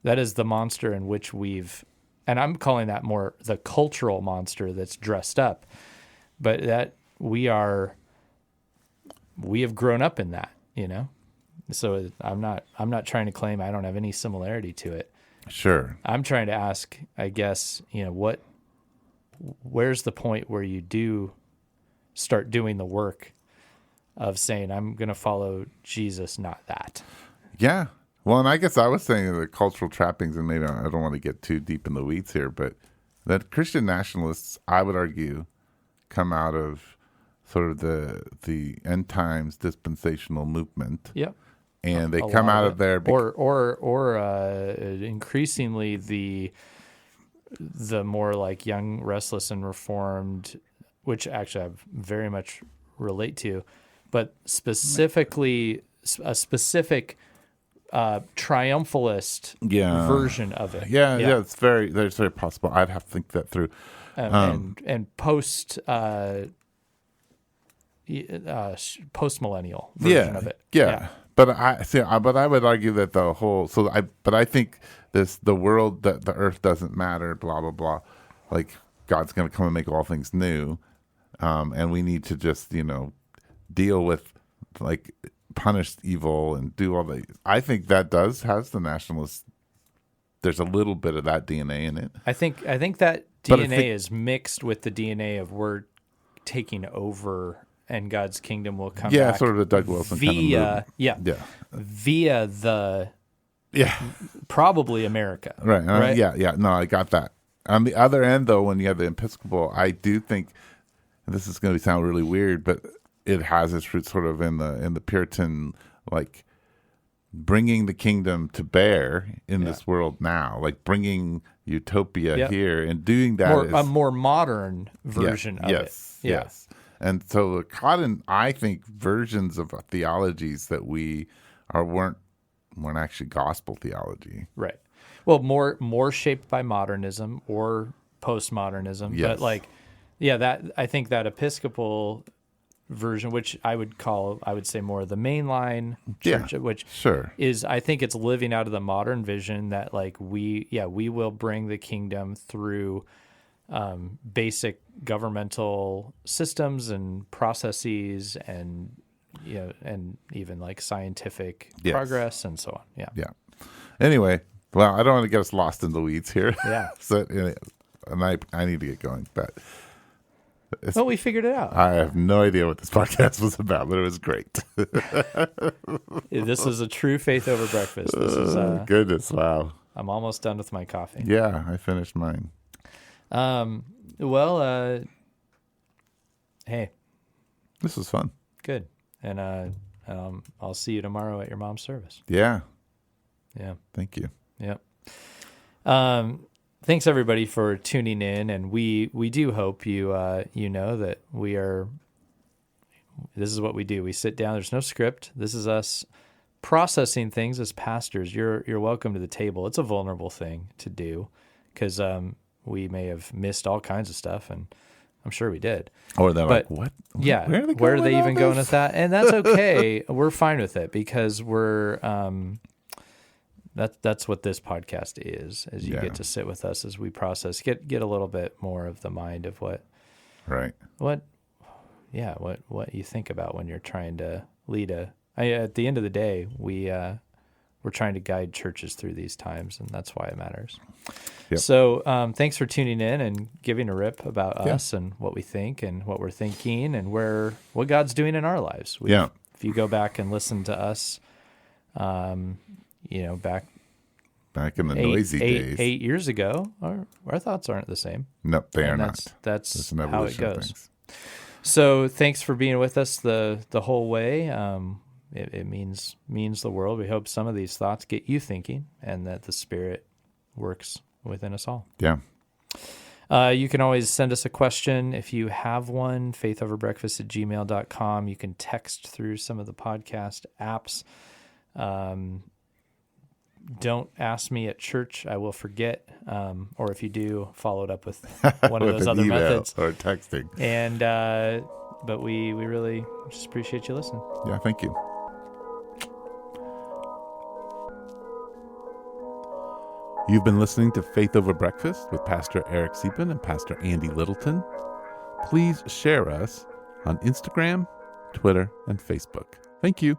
That is the monster in which and I'm calling that more the cultural monster that's dressed up, but that we have grown up in that, So I'm not trying to claim I don't have any similarity to it. Sure. I'm trying to ask, I guess, where's the point where you do start doing the work of saying, I'm going to follow Jesus, not that. Yeah. Well, and I guess I was saying the cultural trappings, and maybe I don't want to get too deep in the weeds here, but that Christian nationalists, I would argue, come out of sort of the end times dispensational movement. Yep. And they come out of there, or increasingly the more like young, restless, and reformed, which actually I very much relate to, but specifically a specific triumphalist version of it. Yeah, it's very possible. I'd have to think that through. And post-millennial version of it. Yeah. But I would argue that the whole. But I think the world, that the earth doesn't matter. Blah blah blah. Like God's going to come and make all things new, and we need to just deal with punish evil and do all the. I think that has the nationalist. There's a little bit of that DNA in it. I think that DNA is mixed with the DNA of we're taking over. And God's kingdom will come back. Yeah, sort of the Doug Wilson kind of via probably America. Right? Yeah. No, I got that. On the other end, though, when you have the Episcopal, I do think, and this is going to sound really weird, but it has its roots sort of in the Puritan, like bringing the kingdom to bear in this world now, like bringing utopia here and doing that a more modern version of it. Yes. And so I think versions of theologies that weren't actually gospel theology. Right. Well, more shaped by modernism or postmodernism. Yes. But I think that Episcopal version, which I would say more the mainline church, which is, I think it's living out of the modern vision that we will bring the kingdom through basic governmental systems and processes and and even scientific progress and so on. Yeah. Anyway, well, I don't want to get us lost in the weeds here. Yeah. And I need to get going, but we figured it out. I have no idea what this podcast was about, but it was great. This is a true faith over breakfast. This is goodness, wow. I'm almost done with my coffee. Yeah, I finished mine. Hey, this was fun. Good. And I'll see you tomorrow at your mom's service. Yeah. Thank you. Yep. Thanks everybody for tuning in, and we do hope you know that this is what we do. We sit down. There's no script. This is us processing things as pastors. You're welcome to the table. It's a vulnerable thing to do because we may have missed all kinds of stuff, and I'm sure we did. Or they're like, what? Yeah. Where are they even going with that? And that's okay. We're fine with it because we're that's what this podcast is you get to sit with us as we process, get a little bit more of the mind of what you think about when you're trying to lead at the end of the day, trying to guide churches through these times, and that's why it matters. Yep. So thanks for tuning in and giving a rip about us and what we think and what we're thinking and what God's doing in our lives. If you go back and listen to us, back in the noisy days, 8 years ago, our thoughts aren't the same. Nope, they are not. That's how it goes. So thanks for being with us the whole way. It means the world. We hope some of these thoughts get you thinking and that the Spirit works within us all. Yeah. You can always send us a question if you have one, faithoverbreakfast@gmail.com. You can text through some of the podcast apps. Don't ask me at church. I will forget. Or if you do, follow it up with one of those other methods. Or texting. And but we really just appreciate you listening. Yeah, thank you. You've been listening to Faith Over Breakfast with Pastor Eric Siepen and Pastor Andy Littleton. Please share us on Instagram, Twitter, and Facebook. Thank you.